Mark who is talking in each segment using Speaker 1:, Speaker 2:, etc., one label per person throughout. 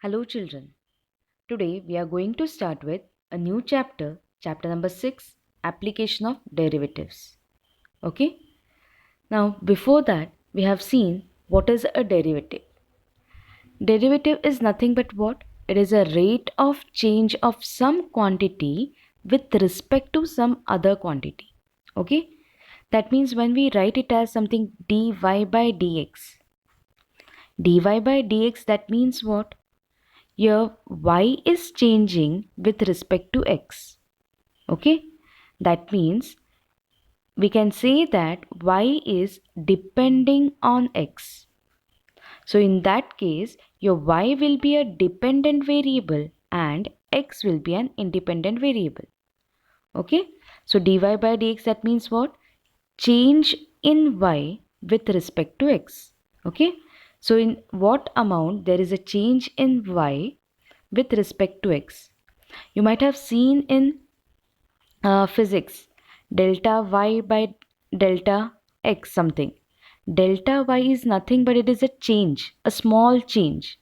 Speaker 1: Hello, children. Today we are going to start with a new chapter, chapter number 6, Application of Derivatives. Okay? Now, before that, we have seen what is a derivative. Derivative is nothing but what? It is a rate of change of some quantity with respect to some other quantity. Okay? That means when we write it as something dy by dx. Dy by dx, that means what? Here y is changing with respect to x. Okay, that means we can say that y is depending on x. So in that case, your y will be a dependent variable and x will be an independent variable. Okay, so dy by dx, that means what? Change in y with respect to x. Okay, so in what amount there is a change in y with respect to x. You might have seen in physics delta y by delta x something. Delta y is nothing but it is a change, a small change.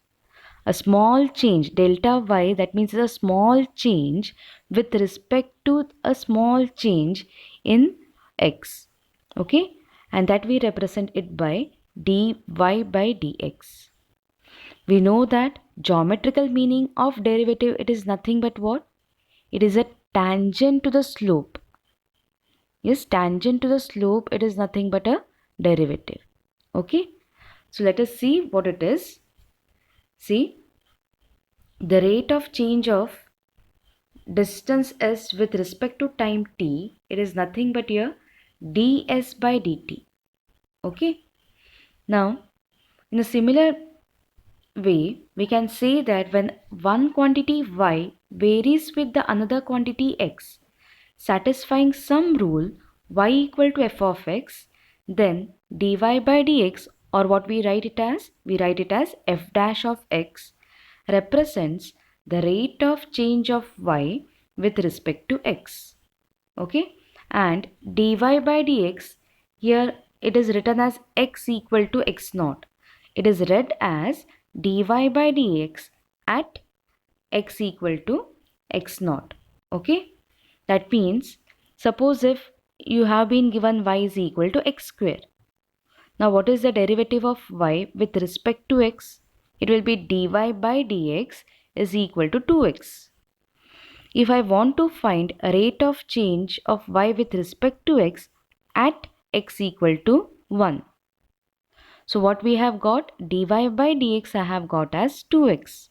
Speaker 1: A small change, delta y, that means a small change with respect to a small change in x. Okay, and that we represent it by dy by dx. We know that geometrical meaning of derivative, it is nothing but what? It is a tangent to the slope. Yes, tangent to the slope, it is nothing but a derivative. Okay, so let us see what it is. See, the rate of change of distance s with respect to time t, it is nothing but here ds by dt. Okay, now in a similar way, we can say that when one quantity y varies with the another quantity x, satisfying some rule y equal to f of x, then dy by dx, or what we write it as? We write it as f dash of x represents the rate of change of y with respect to x. Okay, and dy by dx, here it is written as x equal to x naught. It is read as dy by dx at x equal to x naught. Okay, that means suppose if you have been given y is equal to x square. Now what is the derivative of y with respect to x? It will be dy by dx is equal to 2x. If I want to find a rate of change of y with respect to x at x equal to 1. So what we have got? Dy by dx I have got as 2x.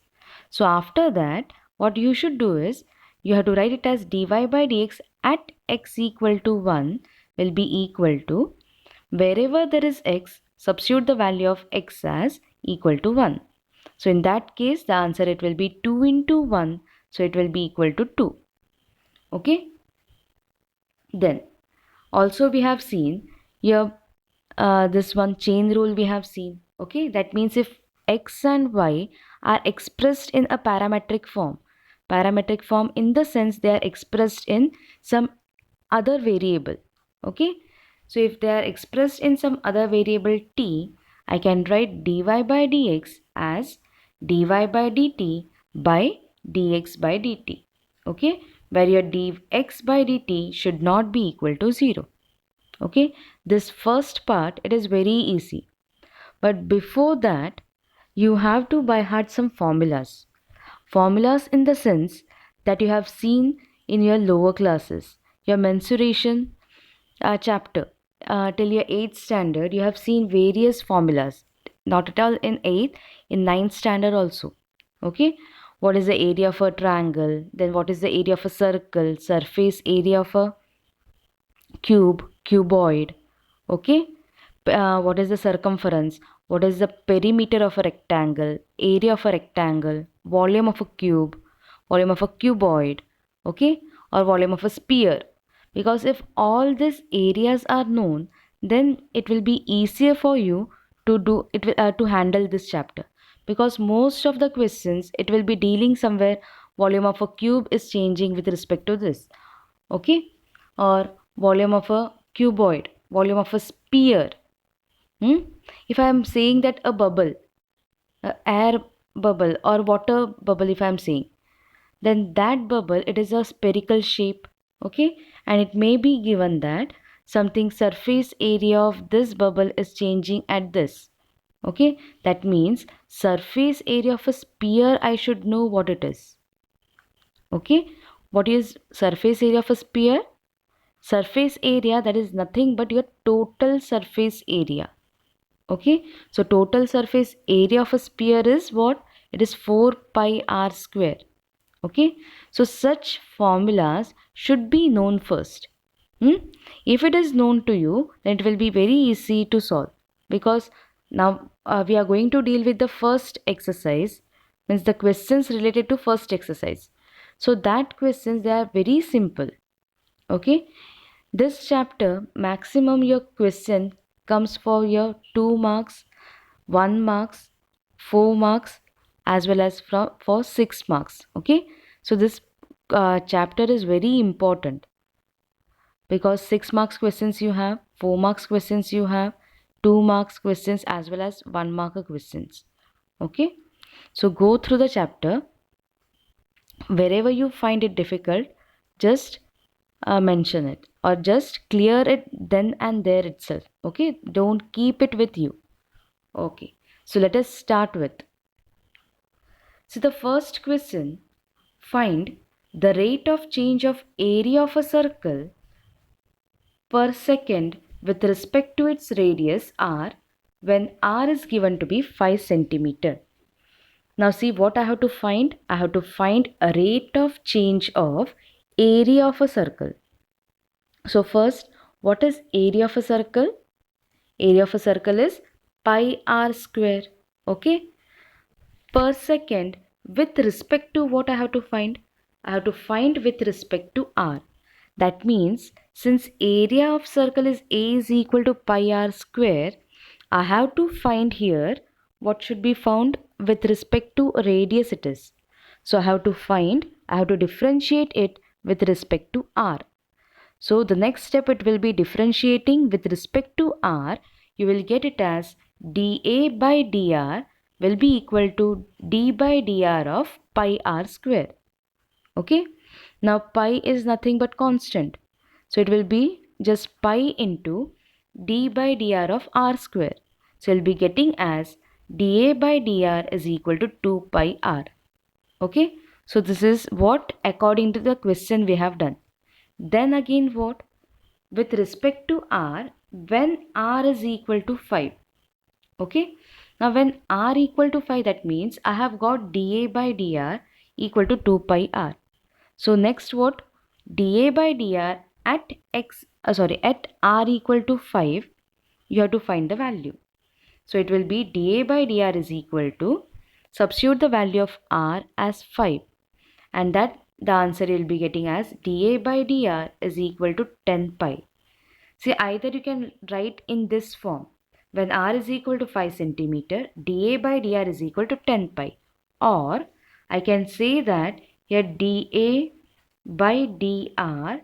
Speaker 1: So after that, what you should do is, you have to write it as dy by dx at x equal to 1 will be equal to, wherever there is x, substitute the value of x as equal to 1. So in that case, the answer it will be 2 into 1. So it will be equal to 2. Okay. Then also we have seen here this one chain rule we have seen. Okay, that means if x and y are expressed in a parametric form in the sense they are expressed in some other variable. Okay, so if they are expressed in some other variable t, I can write dy by dx as dy by dt by dx by dt. Okay, where your dx by dt should not be equal to 0. Okay, this first part, it is very easy, but before that you have to by heart some formulas in the sense that you have seen in your lower classes, your mensuration chapter, till your 8th standard you have seen various formulas, not at all in 8th, in 9th standard also. Okay, what is the area of a triangle, then what is the area of a circle, surface area of a cuboid. Okay, what is the circumference, what is the perimeter of a rectangle, area of a rectangle, volume of a cube, volume of a cuboid. Okay, or volume of a sphere. Because if all these areas are known, then it will be easier for you to do it, to handle this chapter, because most of the questions it will be dealing somewhere volume of a cube is changing with respect to this. Okay, or volume of a cuboid, volume of a sphere. If I am saying that a bubble, air bubble or water bubble, if I'm saying, then that bubble, it is a spherical shape. Okay, and it may be given that something surface area of this bubble is changing at this. Okay, that means surface area of a sphere, I should know what it is. Okay, what is surface area of a sphere? Surface area, that is nothing but your total surface area. Okay, so total surface area of a sphere is what? It is 4 pi r square. Okay, so such formulas should be known first. If it is known to you, then it will be very easy to solve, because now we are going to deal with the first exercise, means the questions related to first exercise. So that questions, they are very simple. Okay, this chapter maximum your question comes for your 2 marks, 1 marks, 4 marks, as well as for 6 marks. Okay, so this chapter is very important, because 6 marks questions you have, 4 marks questions you have, 2 marks questions, as well as 1 mark questions. Okay, so go through the chapter. Wherever you find it difficult, just mention it, or just clear it then and there itself. Okay, don't keep it with you. Okay, so let us start with. So the first question, find the rate of change of area of a circle per second with respect to its radius r, when r is given to be 5 centimeter. Now see what I have to find. I have to find a rate of change of area of a circle. So first, what is area of a circle? Area of a circle is pi r square. Okay, per second with respect to what I have to find? I have to find with respect to r. That means since area of circle is a is equal to pi r square, I have to find here what should be found with respect to radius it is. So I have to differentiate it with respect to r. So the next step, it will be differentiating with respect to r. You will get it as dA by dr will be equal to d by dr of pi r square. Okay. Now pi is nothing but constant. So it will be just pi into d by dr of r square. So you'll be getting as dA by dr is equal to 2 pi r. Okay. So this is what according to the question we have done. Then again what? With respect to r, when r is equal to 5. Okay. Now when r equal to 5, that means I have got dA by dr equal to 2 pi r. So next what? dA by dr at at r equal to 5, you have to find the value. So it will be dA by dr is equal to, substitute the value of r as 5, and that the answer you'll be getting as dA by dr is equal to 10 pi. See, either you can write in this form, when r is equal to 5 centimeter, dA by dr is equal to 10 pi, or I can say that here dA by dr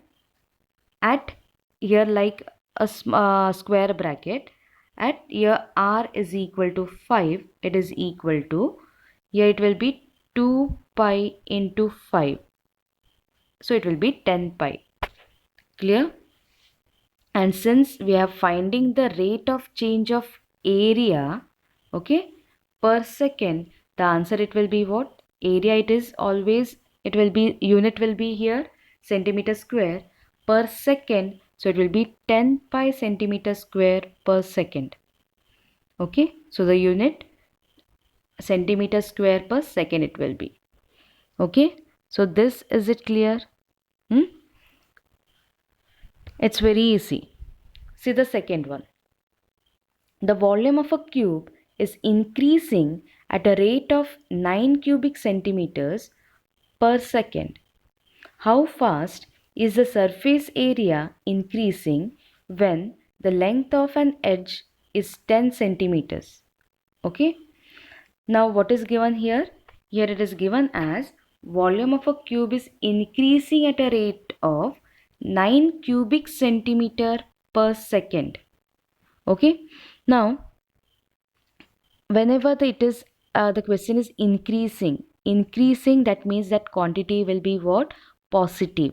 Speaker 1: at here like a square bracket, at here r is equal to 5, it is equal to, here it will be 2 pi into 5. So it will be 10 pi. Clear? And since we are finding the rate of change of area, okay, per second, the answer it will be what? Area, it is always, it will be, unit will be here, centimeter square per second. So it will be 10 pi centimeter square per second. Okay, so the unit centimeter square per second it will be. Okay, so this, is it clear? It's very easy. See the second one. The volume of a cube is increasing at a rate of 9 cubic centimeters per second. How fast is the surface area increasing when the length of an edge is 10 centimeters? Okay. Now what is given here? Here it is given as volume of a cube is increasing at a rate of 9 cubic centimeter per second. Okay. Now whenever it is the question is increasing. Increasing, that means that quantity will be what? Positive.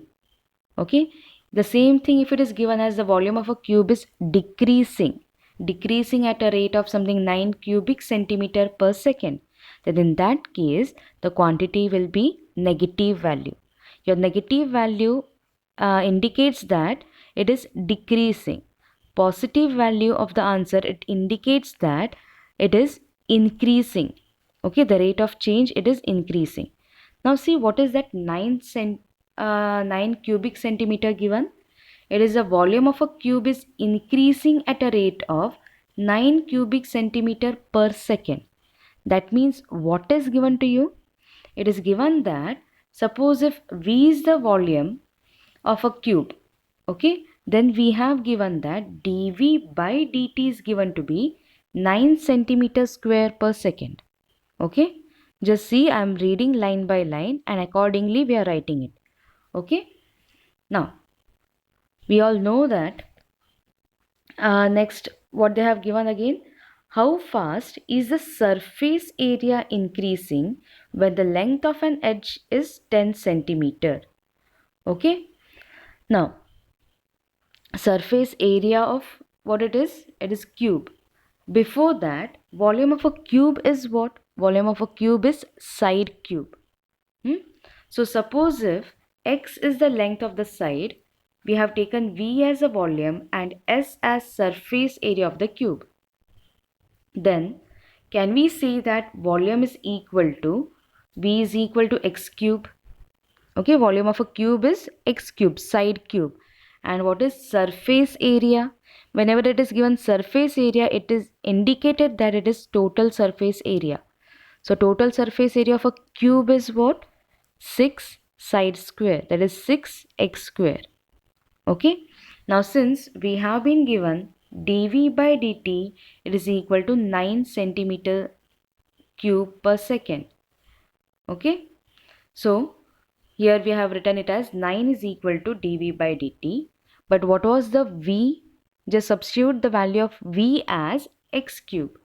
Speaker 1: Okay. The same thing if it is given as the volume of a cube is decreasing. Decreasing at a rate of something 9 cubic centimeter per second. Then in that case, the quantity will be negative value. Your negative value indicates that it is decreasing. Positive value of the answer, it indicates that it is increasing. Okay, the rate of change, it is increasing. Now see, what is that 9 cubic centimeter given? It is the volume of a cube is increasing at a rate of 9 cubic centimeter per second. That means what is given to you? It is given that suppose if V is the volume of a cube, okay, then we have given that dV by dt is given to be 9 centimeter square per second. Okay, just see, I am reading line by line and accordingly we are writing it. Okay, now we all know that next what they have given again, how fast is the surface area increasing when the length of an edge is 10 centimeter. Okay, now surface area of what it is cube. Before that, volume of a cube is what? Volume of a cube is side cube. So suppose if x is the length of the side, we have taken V as a volume and S as surface area of the cube. Then can we say that volume is equal to V is equal to x cube? Okay, volume of a cube is x cube, side cube. And what is surface area? Whenever it is given surface area, it is indicated that it is total surface area. So total surface area of a cube is what? 6 side square, that is 6x square. Okay, now since we have been given dV by dt, it is equal to 9 centimeter cube per second. Okay, so here we have written it as 9 is equal to dV by dt. But what was the V? Just substitute the value of V as x cube.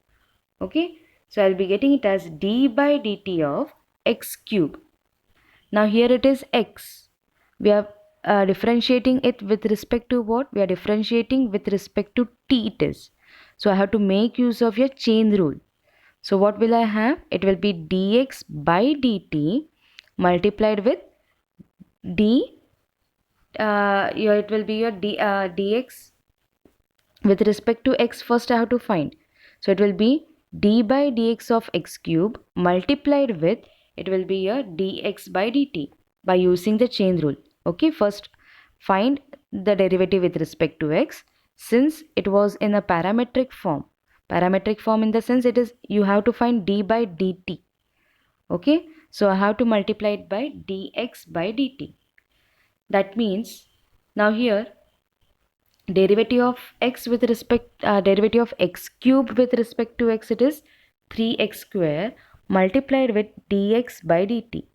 Speaker 1: Okay, so I'll be getting it as d by dt of x cube. Now here it is x. We are differentiating it with respect to what? We are differentiating with respect to t it is. So I have to make use of your chain rule. So what will I have? It will be dx by dt multiplied with d. It will be your dx with respect to x. First I have to find. So it will be d by dx of x cube multiplied with, it will be your dx by dt by using the chain rule. Okay, first find the derivative with respect to x. Since it was in a parametric form in the sense it is, you have to find d by dt. Okay, so I have to multiply it by dx by dt. That means now here derivative of x with respect derivative of x cube with respect to x, it is 3x square multiplied with dx by dt.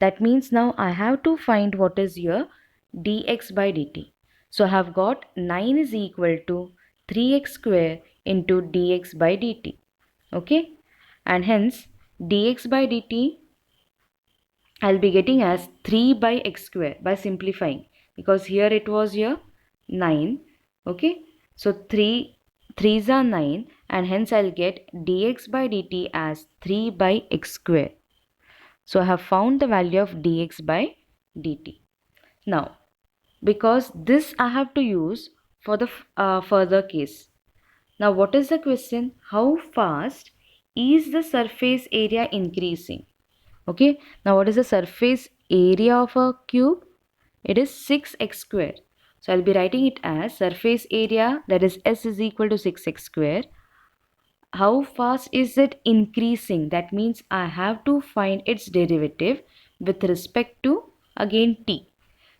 Speaker 1: That means now I have to find what is your dx by dt. So I have got 9 is equal to 3x square into dx by dt. Okay, and hence dx by dt I'll be getting as 3 by x square by simplifying, because here it was your 9. Okay, so 3's are 9 and hence I'll get dx by dt as 3 by x square. So I have found the value of dx by dt. Now because this I have to use for the further case. Now what is the question? How fast is the surface area increasing? Okay, now what is the surface area of a cube? It is 6x square. So I'll be writing it as surface area, that is S is equal to 6x square. How fast is it increasing? That means I have to find its derivative with respect to again t.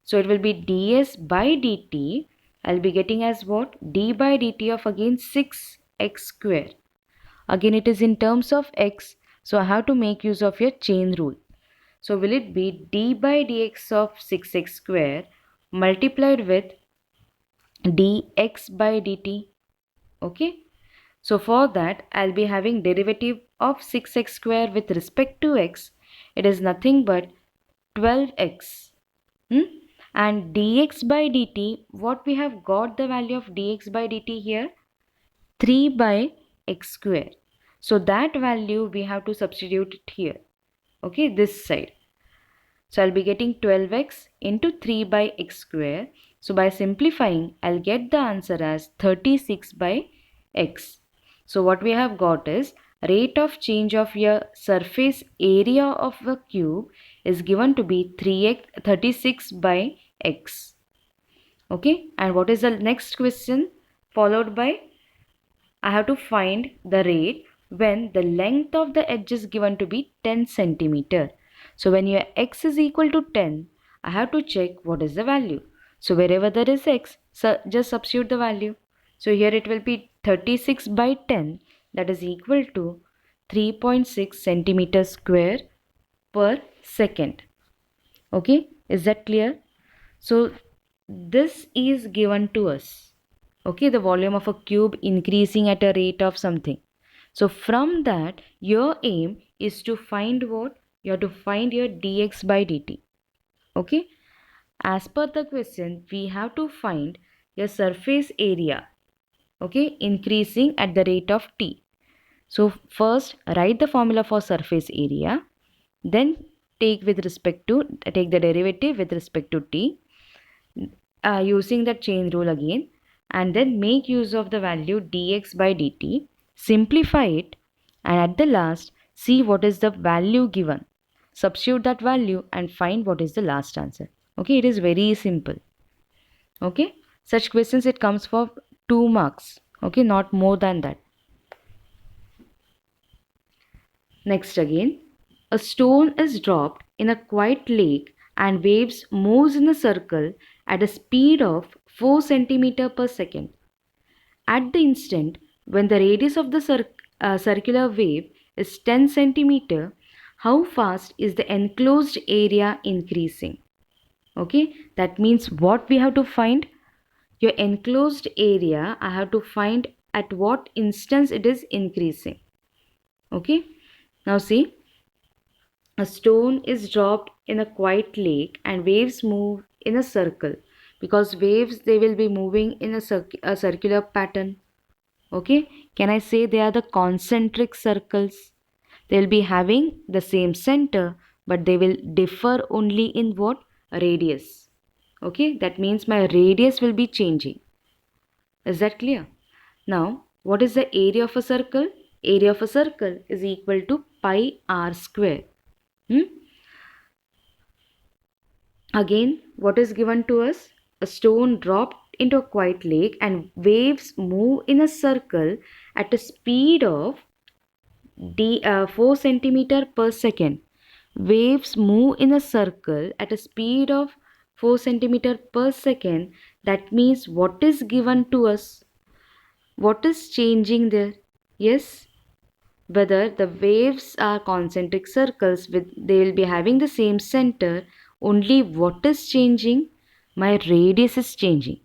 Speaker 1: So it will be ds by dt. I'll be getting as what? D by dt of again 6x square. Again it is in terms of x. So I have to make use of your chain rule. So will it be d by dx of 6x square multiplied with dx by dt? Okay. So for that, I'll be having derivative of 6x square with respect to x. It is nothing but 12x. And dx by dt, what we have got the value of dx by dt here? 3 by x square. So that value we have to substitute it here. Okay, this side. So I'll be getting 12x into 3 by x square. So by simplifying, I'll get the answer as 36 by x. So what we have got is rate of change of your surface area of a cube is given to be 36 by x. Okay, and what is the next question followed by? I have to find the rate when the length of the edge is given to be 10 centimeter. So when your x is equal to 10, I have to check what is the value. So wherever there is x, just substitute the value. So here it will be 36 by 10, that is equal to 3.6 centimeter square per second. Okay, is that clear? So this is given to us. Okay, the volume of a cube increasing at a rate of something. So from that, your aim is to find what? You have to find your dx by dt. Okay, as per the question, we have to find your surface area. Okay, increasing at the rate of t. So first write the formula for surface area, then take the derivative with respect to t, using the chain rule again, and then make use of the value dx by dt, simplify it, and at the last see what is the value given. Substitute that value and find what is the last answer. Okay, it is very simple. Okay, such questions it comes for 2 marks. Okay, not more than that. Next again, a stone is dropped in a quiet lake and waves moves in a circle at a speed of 4 centimeter per second. At the instant when the radius of the circular wave is 10 centimeter, how fast is the enclosed area increasing? Okay, that means what we have to find? Your enclosed area, I have to find at what instance it is increasing. Okay, now see, a stone is dropped in a quiet lake and waves move in a circle, because waves they will be moving in a circular pattern. Okay, can I say they are the concentric circles? They'll be having the same center, but they will differ only in what? Radius. Okay, that means my radius will be changing. Is that clear? Now, what is the area of a circle? Area of a circle is equal to pi r square. Again, what is given to us? A stone dropped into a quiet lake and waves move in a circle at a speed of 4 centimeter per second. Waves move in a circle at a speed of 4 centimeter per second. That means what is given to us? What is changing there? Yes, whether the waves are concentric circles with they will be having the same center, only what is changing? My radius is changing.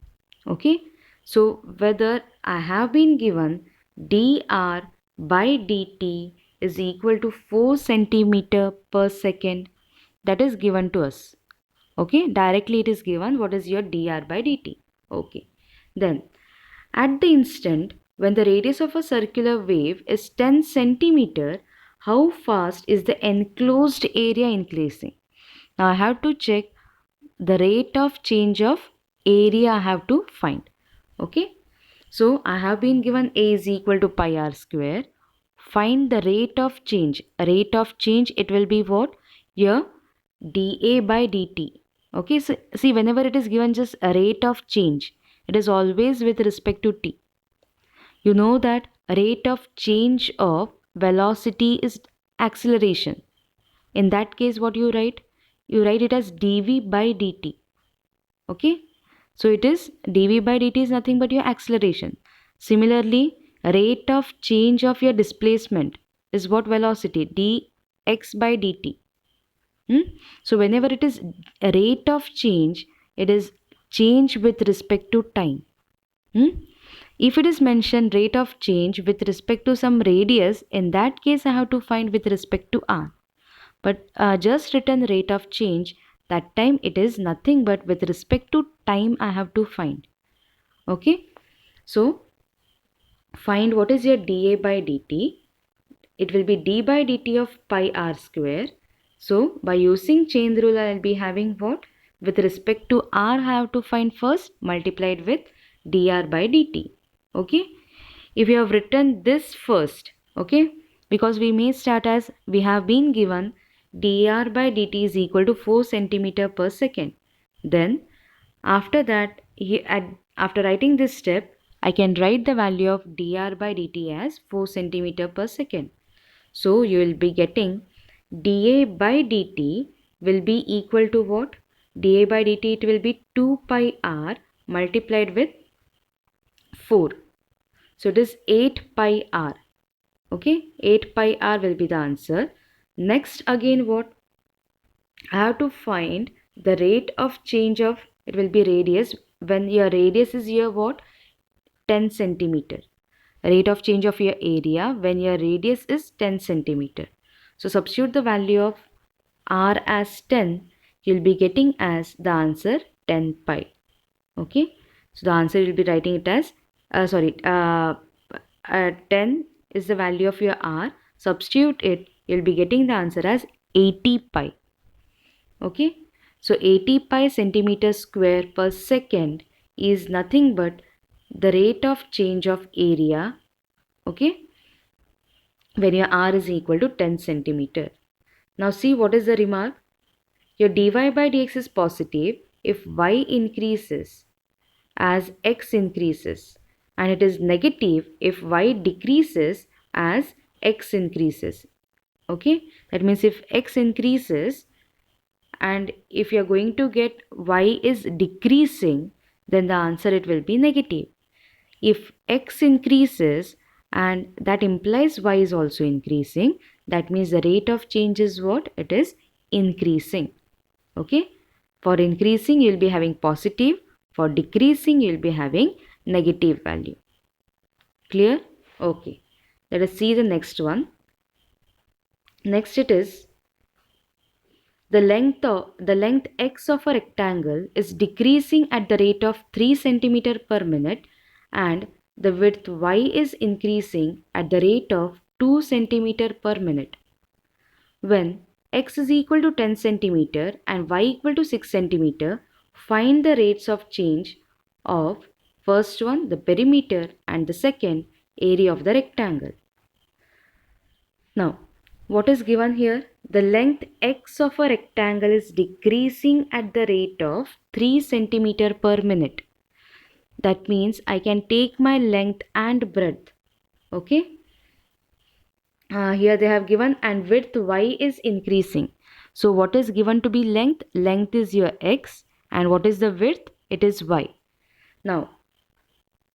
Speaker 1: Okay, so whether I have been given dr by dt is equal to 4 centimeter per second, that is given to us. Okay, directly it is given what is your dr by dt. Okay, then at the instant when the radius of a circular wave is 10 centimeter, how fast is the enclosed area increasing? Now I have to check the rate of change of area I have to find. Okay, so I have been given A is equal to pi r square. Find the rate of change. Rate of change, it will be what? Here dA by dt. Okay, so see, whenever it is given just a rate of change, it is always with respect to t. You know that rate of change of velocity is acceleration. In that case, what you write? You write it as dv by dt. Okay, so it is dv by dt is nothing but your acceleration. Similarly, rate of change of your displacement is what? Velocity, dx by dt. So whenever it is a rate of change, it is change with respect to time. If it is mentioned rate of change with respect to some radius, in that case I have to find with respect to r. But just written rate of change, that time it is nothing but with respect to time I have to find. Okay, so find what is your dA by dt. It will be d by dt of pi r square. So by using chain rule I will be having what? With respect to r I have to find first multiplied with dr by dt. Okay, if you have written this first, okay, because we may start as we have been given dr by dt is equal to 4 centimeter per second. Then after that, after writing this step, I can write the value of dr by dt as 4 centimeter per second. So you will be getting dA by dt will be equal to what? dA by dt, it will be 2 pi r multiplied with 4. So it is 8 pi r. Okay, 8 pi r will be the answer. Next again what? I have to find the rate of change of, it will be radius, when your radius is here what? 10 centimeter. Rate of change of your area when your radius is 10 centimeter. So substitute the value of r as 10, you'll be getting as the answer 10 pi. Okay, so the answer you'll be writing it as 10 is the value of your r. Substitute it, you'll be getting the answer as 80 pi. Okay, so 80 pi centimeter square per second is nothing but the rate of change of area, okay, when your r is equal to 10 centimeter. Now see what is the remark. Your dy by dx is positive if y increases as x increases, and it is negative if y decreases as x increases. Okay, that means if x increases and if you are going to get y is decreasing, then the answer it will be negative. If x increases and that implies y is also increasing, that means the rate of change is what? It is increasing. Okay, for increasing you will be having positive, for decreasing you will be having negative value. Clear? Okay, let us see the next one. Next it is the length x of a rectangle is decreasing at the rate of 3 cm per minute, and the width y is increasing at the rate of 2 cm per minute. When x is equal to 10 cm and y equal to 6 cm, find the rates of change of first one, the perimeter, and the second, area of the rectangle. Now, what is given here? The length x of a rectangle is decreasing at the rate of 3 centimeter per minute. That means I can take my length and breadth. Okay. Here they have given and width y is increasing. So what is given to be length? Length is your x, and what is the width? It is y. Now,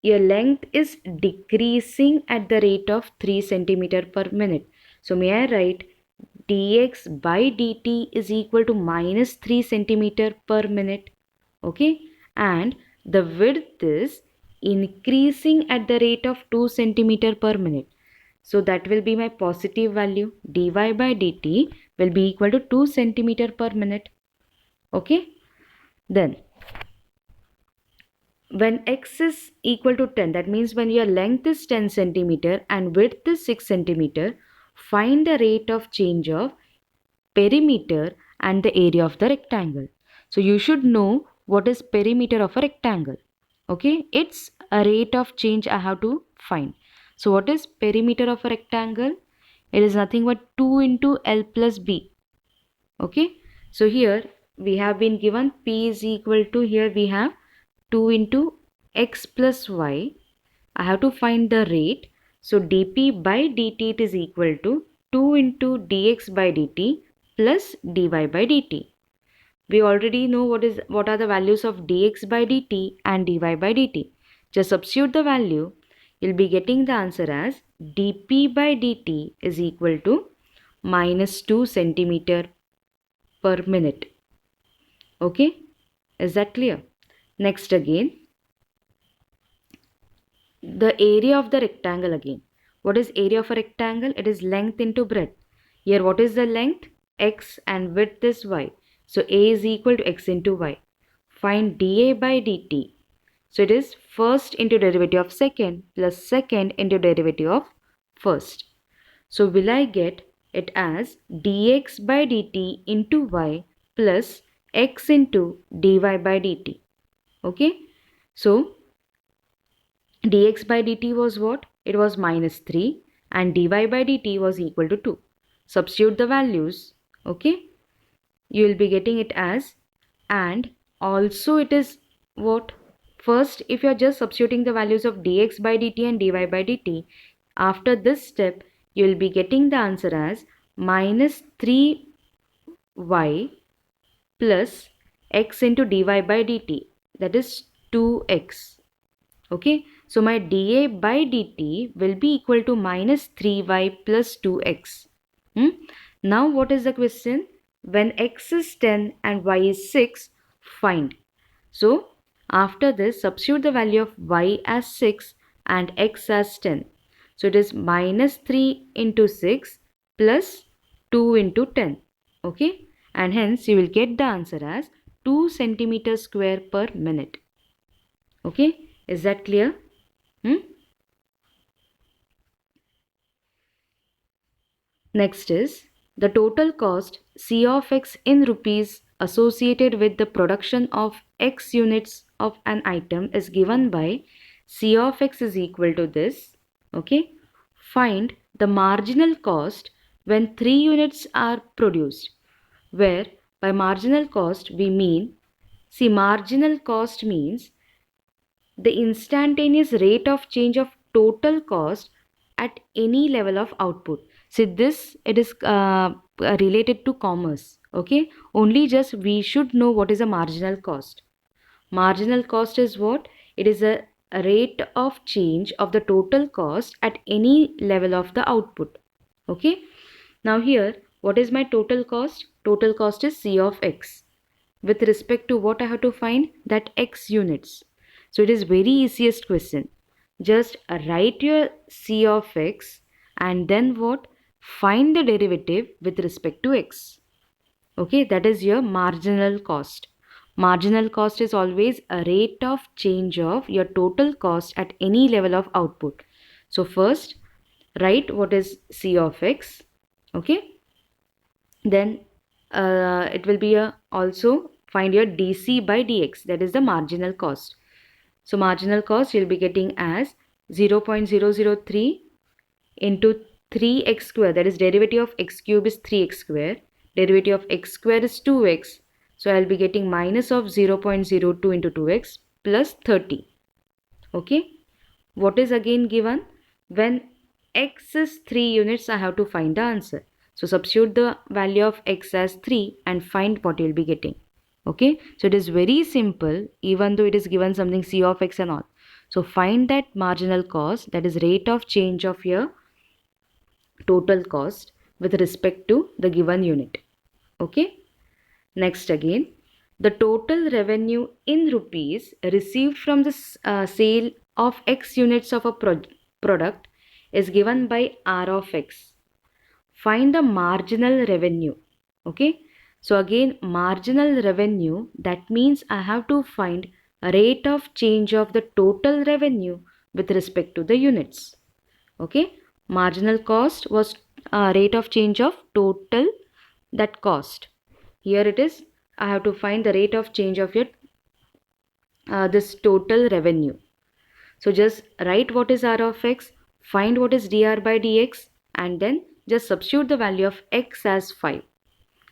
Speaker 1: your length is decreasing at the rate of 3 centimeter per minute. So may I write dx by dt is equal to minus 3 centimeter per minute. Okay, and the width is increasing at the rate of 2 centimeter per minute. So that will be my positive value. Dy by dt will be equal to 2 centimeter per minute. Okay, then when x is equal to 10, that means when your length is 10 centimeter and width is 6 centimeter, find the rate of change of perimeter and the area of the rectangle. So you should know what is perimeter of a rectangle. Okay, it's a rate of change I have to find. So what is perimeter of a rectangle? It is nothing but 2 into L plus B. Okay, so here we have been given P is equal to, here we have 2 into x plus y. I have to find the rate. So dp by dt it is equal to 2 into dx by dt plus dy by dt. We already know what are the values of dx by dt and dy by dt. Just substitute the value. You'll be getting the answer as dp by dt is equal to minus 2 centimeter per minute. Okay, is that clear? Next again, the area of the rectangle again. What is area of a rectangle? It is length into breadth. Here what is the length? X, and width is y. So A is equal to x into y. Find dA by dt. So it is first into derivative of second plus second into derivative of first. So will I get it as dx by dt into y plus x into dy by dt. Okay. So dx by dt was what? It was minus 3 and dy by dt was equal to 2. Substitute the values. Okay. You will be getting it as, and also it is what? First, if you are just substituting the values of dx by dt and dy by dt, after this step, you will be getting the answer as minus 3y plus x into dy by dt, that is 2x. Okay, so my dA by dt will be equal to minus 3y plus 2x. Now what is the question? When x is 10 and y is 6, find. So after this, substitute the value of y as 6 and x as 10. So it is minus 3 into 6 plus 2 into 10. Okay, and hence you will get the answer as 2 centimeters square per minute. Okay, is that clear? Next is the total cost C of x in rupees associated with the production of x units of an item is given by C of x is equal to this. Okay. Find the marginal cost when 3 units are produced, where by marginal cost we mean, see, marginal cost means the instantaneous rate of change of total cost at any level of output. See, this, it is related to commerce. Okay, only just we should know what is a marginal cost. Marginal cost is what? It is a rate of change of the total cost at any level of the output. Okay, now here what is my total cost? Total cost is C of x. With respect to what I have to find? That x units. So it is very easiest question. Just write your C of x and then what? Find the derivative with respect to x. Okay, that is your marginal cost. Marginal cost is always a rate of change of your total cost at any level of output. So first, write what is C of x. Okay, then it will be also find your dc by dx, that is the marginal cost. So marginal cost you'll be getting as 0.003 into 3x square, that is derivative of x cube is 3x square, derivative of x square is 2x. So I'll be getting minus of 0.02 into 2x plus 30. Okay, what is again given? When x is 3 units, I have to find the answer. So substitute the value of x as 3 and find what you'll be getting. Okay, so it is very simple, even though it is given something C of x and all. So find that marginal cost, that is rate of change of your total cost with respect to the given unit. Okay, next again, the total revenue in rupees received from the sale of x units of a product is given by R of x. Find the marginal revenue. Okay, so again, marginal revenue, that means I have to find a rate of change of the total revenue with respect to the units. Okay, marginal cost was rate of change of total that cost. Here it is, I have to find the rate of change of your this total revenue. So just write what is R of x, find what is dr by dx, and then just substitute the value of x as 5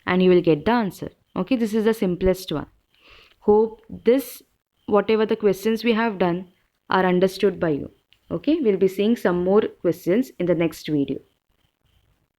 Speaker 1: and you will get the answer. Okay, this is the simplest one. Hope this, whatever the questions we have done, are understood by you. Okay, we'll be seeing some more questions in the next video.